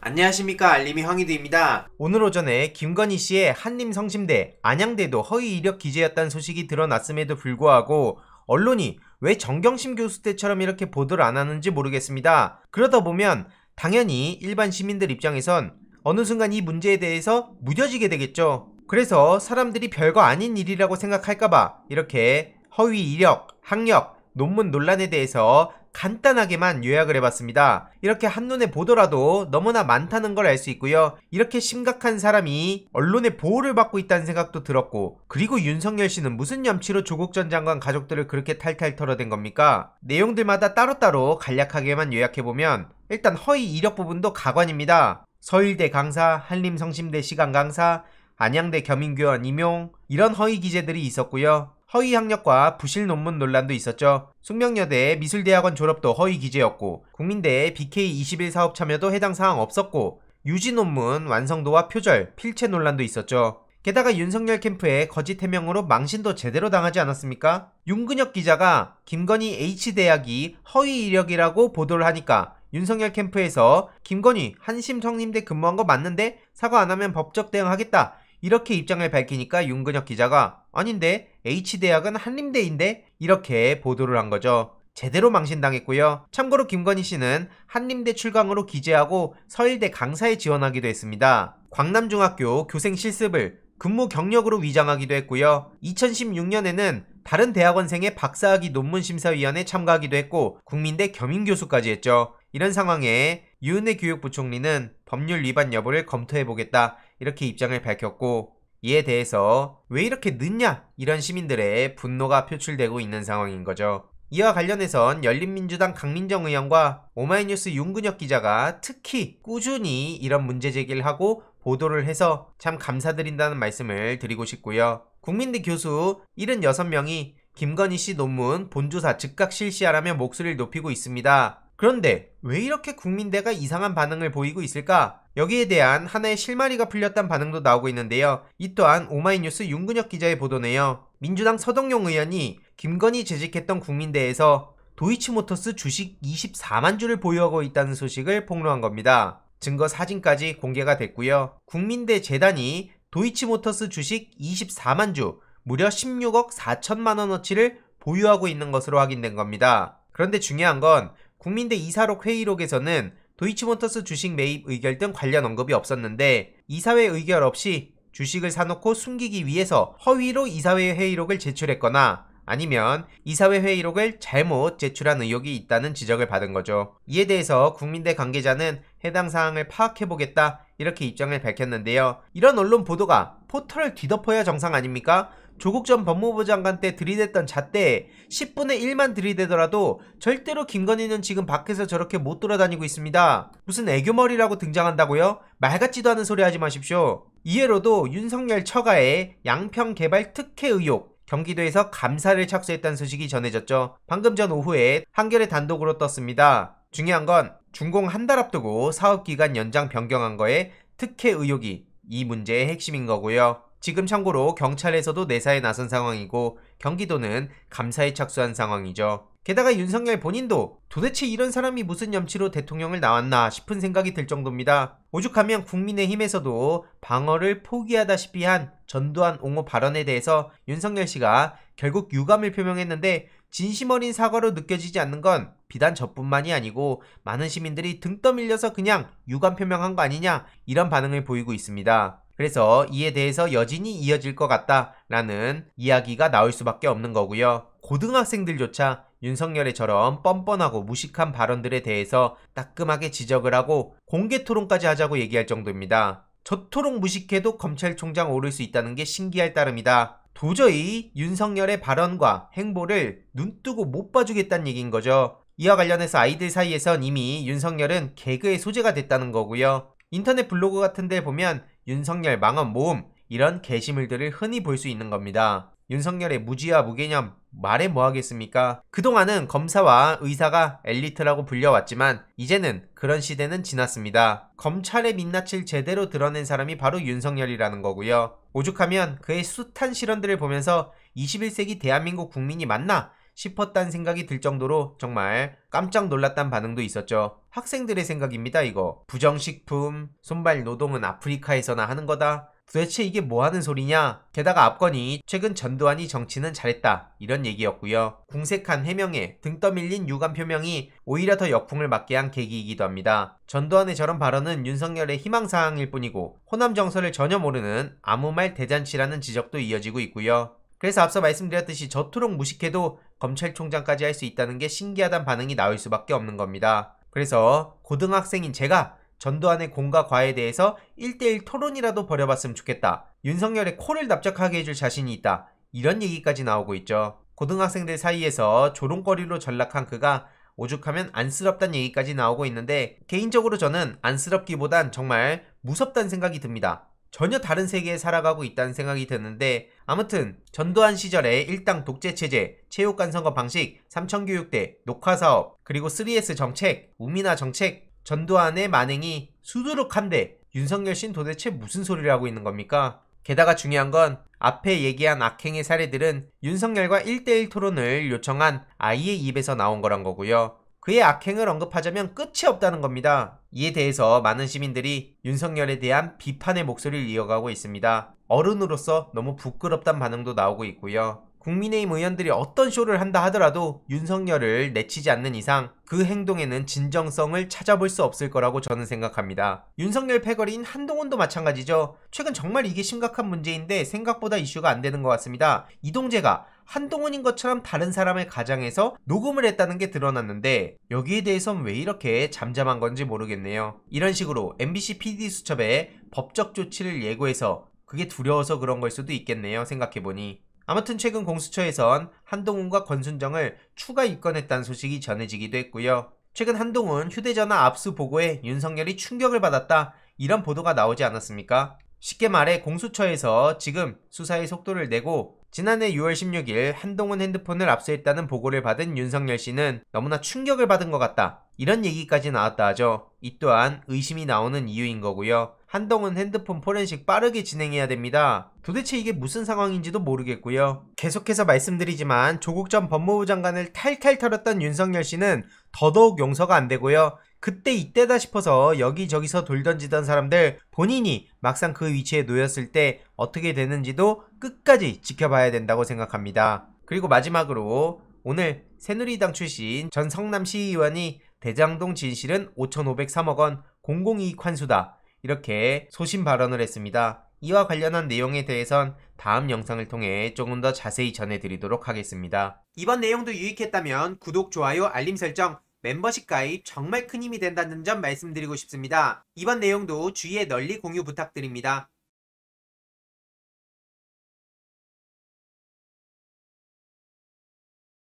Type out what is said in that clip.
안녕하십니까, 알림이 황희두입니다. 오늘 오전에 김건희 씨의 한림성심대, 안양대도 허위 이력 기재였다는 소식이 드러났음에도 불구하고 언론이 왜 정경심 교수 때처럼 이렇게 보도를 안 하는지 모르겠습니다. 그러다 보면 당연히 일반 시민들 입장에선 어느 순간 이 문제에 대해서 무뎌지게 되겠죠. 그래서 사람들이 별거 아닌 일이라고 생각할까봐 이렇게 허위 이력, 학력, 논문 논란에 대해서 간단하게만 요약을 해봤습니다. 이렇게 한눈에 보더라도 너무나 많다는 걸 알 수 있고요. 이렇게 심각한 사람이 언론의 보호를 받고 있다는 생각도 들었고, 그리고 윤석열 씨는 무슨 염치로 조국 전 장관 가족들을 그렇게 탈탈 털어댄 겁니까? 내용들마다 따로따로 간략하게만 요약해보면 일단 허위 이력 부분도 가관입니다. 서울대 강사, 한림성심대 시간 강사, 안양대 겸임교원 임용, 이런 허위 기재들이 있었고요. 허위 학력과 부실 논문 논란도 있었죠. 숙명여대 미술대학원 졸업도 허위 기재였고, 국민대 BK21 사업 참여도 해당 사항 없었고, 유지 논문 완성도와 표절, 필체 논란도 있었죠. 게다가 윤석열 캠프의 거짓 해명으로 망신도 제대로 당하지 않았습니까? 윤근혁 기자가 김건희 H대학이 허위 이력이라고 보도를 하니까 윤석열 캠프에서 김건희 한심성림대 근무한 거 맞는데 사과 안 하면 법적 대응하겠다, 이렇게 입장을 밝히니까 윤근혁 기자가 아닌데 H대학은 한림대인데, 이렇게 보도를 한 거죠. 제대로 망신당했고요. 참고로 김건희 씨는 한림대 출강으로 기재하고 서울대 강사에 지원하기도 했습니다. 광남중학교 교생 실습을 근무 경력으로 위장하기도 했고요. 2016년에는 다른 대학원생의 박사학위 논문심사위원회에 참가하기도 했고, 국민대 겸임교수까지 했죠. 이런 상황에 유은혜 교육부총리는 법률 위반 여부를 검토해보겠다, 이렇게 입장을 밝혔고, 이에 대해서 왜 이렇게 늦냐, 이런 시민들의 분노가 표출되고 있는 상황인 거죠. 이와 관련해선 열린민주당 강민정 의원과 오마이뉴스 윤근혁 기자가 특히 꾸준히 이런 문제 제기를 하고 보도를 해서 참 감사드린다는 말씀을 드리고 싶고요. 국민대 교수 76명이 김건희 씨 논문 본조사 즉각 실시하라며 목소리를 높이고 있습니다. 그런데 왜 이렇게 국민대가 이상한 반응을 보이고 있을까? 여기에 대한 하나의 실마리가 풀렸다는 반응도 나오고 있는데요. 이 또한 오마이뉴스 윤근혁 기자의 보도네요. 민주당 서동용 의원이 김건희 재직했던 국민대에서 도이치모터스 주식 24만 주를 보유하고 있다는 소식을 폭로한 겁니다. 증거 사진까지 공개가 됐고요. 국민대 재단이 도이치모터스 주식 24만 주, 무려 16억 4천만 원어치를 보유하고 있는 것으로 확인된 겁니다. 그런데 중요한 건 국민대 이사록 회의록에서는 도이치모터스 주식 매입 의결 등 관련 언급이 없었는데, 이사회 의결 없이 주식을 사놓고 숨기기 위해서 허위로 이사회 회의록을 제출했거나 아니면 이사회 회의록을 잘못 제출한 의혹이 있다는 지적을 받은 거죠. 이에 대해서 국민대 관계자는 해당 사항을 파악해보겠다, 이렇게 입장을 밝혔는데요. 이런 언론 보도가 포털을 뒤덮어야 정상 아닙니까? 조국 전 법무부 장관 때 들이댔던 잣대에 10분의 1만 들이대더라도 절대로 김건희는 지금 밖에서 저렇게 못 돌아다니고 있습니다. 무슨 애교머리라고 등장한다고요? 말 같지도 않은 소리 하지 마십시오. 이해로도 윤석열 처가의 양평개발 특혜 의혹, 경기도에서 감사를 착수했다는 소식이 전해졌죠. 방금 전 오후에 한겨레 단독으로 떴습니다. 중요한 건 준공 한 달 앞두고 사업기간 연장 변경한 거에 특혜 의혹이 이 문제의 핵심인 거고요. 지금 참고로 경찰에서도 내사에 나선 상황이고, 경기도는 감사에 착수한 상황이죠. 게다가 윤석열 본인도 도대체 이런 사람이 무슨 염치로 대통령을 나왔나 싶은 생각이 들 정도입니다. 오죽하면 국민의힘에서도 방어를 포기하다시피 한 전두환 옹호 발언에 대해서 윤석열 씨가 결국 유감을 표명했는데, 진심 어린 사과로 느껴지지 않는 건 비단 저뿐만이 아니고 많은 시민들이 등 떠밀려서 그냥 유감 표명한 거 아니냐, 이런 반응을 보이고 있습니다. 그래서 이에 대해서 여진이 이어질 것 같다라는 이야기가 나올 수밖에 없는 거고요. 고등학생들조차 윤석열의처럼 뻔뻔하고 무식한 발언들에 대해서 따끔하게 지적을 하고 공개 토론까지 하자고 얘기할 정도입니다. 저토록 무식해도 검찰총장 오를 수 있다는 게 신기할 따름이다. 도저히 윤석열의 발언과 행보를 눈뜨고 못 봐주겠다는 얘기인 거죠. 이와 관련해서 아이들 사이에선 이미 윤석열은 개그의 소재가 됐다는 거고요. 인터넷 블로그 같은 데 보면 윤석열 망언 모음, 이런 게시물들을 흔히 볼 수 있는 겁니다. 윤석열의 무지와 무개념, 말해 뭐 하겠습니까? 그동안은 검사와 의사가 엘리트라고 불려왔지만 이제는 그런 시대는 지났습니다. 검찰의 민낯을 제대로 드러낸 사람이 바로 윤석열이라는 거고요. 오죽하면 그의 숱한 실언들을 보면서 21세기 대한민국 국민이 맞나 싶었다는 생각이 들 정도로 정말 깜짝 놀랐다는 반응도 있었죠. 학생들의 생각입니다. 이거 부정식품, 손발 노동은 아프리카에서나 하는 거다. 도대체 이게 뭐 하는 소리냐? 게다가 압권이 최근 전두환이 정치는 잘했다 이런 얘기였고요. 궁색한 해명에 등 떠밀린 유감 표명이 오히려 더 역풍을 맞게 한 계기이기도 합니다. 전두환의 저런 발언은 윤석열의 희망사항일 뿐이고 호남 정서를 전혀 모르는 아무 말 대잔치라는 지적도 이어지고 있고요. 그래서 앞서 말씀드렸듯이 저토록 무식해도 검찰총장까지 할 수 있다는 게 신기하다는 반응이 나올 수밖에 없는 겁니다. 그래서 고등학생인 제가 전두환의 공과 과에 대해서 1대1 토론이라도 벌여봤으면 좋겠다. 윤석열의 코를 납작하게 해줄 자신이 있다. 이런 얘기까지 나오고 있죠. 고등학생들 사이에서 조롱거리로 전락한 그가 오죽하면 안쓰럽다는 얘기까지 나오고 있는데 개인적으로 저는 안쓰럽기보단 정말 무섭다는 생각이 듭니다. 전혀 다른 세계에 살아가고 있다는 생각이 드는데 아무튼 전두환 시절에 일당 독재체제, 체육관 선거 방식, 삼천교육대, 녹화사업, 그리고 3S 정책, 우미나 정책, 전두환의 만행이 수두룩한데 윤석열 씨는 도대체 무슨 소리를 하고 있는 겁니까? 게다가 중요한 건 앞에 얘기한 악행의 사례들은 윤석열과 1대1 토론을 요청한 아이의 입에서 나온 거란 거고요. 그의 악행을 언급하자면 끝이 없다는 겁니다. 이에 대해서 많은 시민들이 윤석열에 대한 비판의 목소리를 이어가고 있습니다. 어른으로서 너무 부끄럽다는 반응도 나오고 있고요. 국민의힘 의원들이 어떤 쇼를 한다 하더라도 윤석열을 내치지 않는 이상 그 행동에는 진정성을 찾아볼 수 없을 거라고 저는 생각합니다. 윤석열 패거리인 한동훈도 마찬가지죠. 최근 정말 이게 심각한 문제인데 생각보다 이슈가 안 되는 것 같습니다. 이동재가 한동훈인 것처럼 다른 사람을 가장해서 녹음을 했다는 게 드러났는데 여기에 대해선 왜 이렇게 잠잠한 건지 모르겠네요. 이런 식으로 MBC PD수첩에 법적 조치를 예고해서 그게 두려워서 그런 걸 수도 있겠네요. 생각해보니. 아무튼 최근 공수처에선 한동훈과 권순정을 추가 입건했다는 소식이 전해지기도 했고요. 최근 한동훈 휴대전화 압수 보고에 윤석열이 충격을 받았다 이런 보도가 나오지 않았습니까? 쉽게 말해 공수처에서 지금 수사의 속도를 내고 지난해 6월 16일 한동훈 핸드폰을 압수했다는 보고를 받은 윤석열 씨는 너무나 충격을 받은 것 같다. 이런 얘기까지 나왔다 하죠. 이 또한 의심이 나오는 이유인 거고요. 한동훈 핸드폰 포렌식 빠르게 진행해야 됩니다. 도대체 이게 무슨 상황인지도 모르겠고요. 계속해서 말씀드리지만 조국 전 법무부 장관을 탈탈 털었던 윤석열 씨는 더더욱 용서가 안 되고요. 그때 이때다 싶어서 여기저기서 돌 던지던 사람들 본인이 막상 그 위치에 놓였을 때 어떻게 되는지도 끝까지 지켜봐야 된다고 생각합니다. 그리고 마지막으로 오늘 새누리당 출신 전 성남시 의원이 대장동 진실은 5,503억 원 공공이익 환수다 이렇게 소신 발언을 했습니다. 이와 관련한 내용에 대해선 다음 영상을 통해 조금 더 자세히 전해드리도록 하겠습니다. 이번 내용도 유익했다면 구독, 좋아요, 알림 설정, 멤버십 가입 정말 큰 힘이 된다는 점 말씀드리고 싶습니다. 이번 내용도 주위에 널리 공유 부탁드립니다.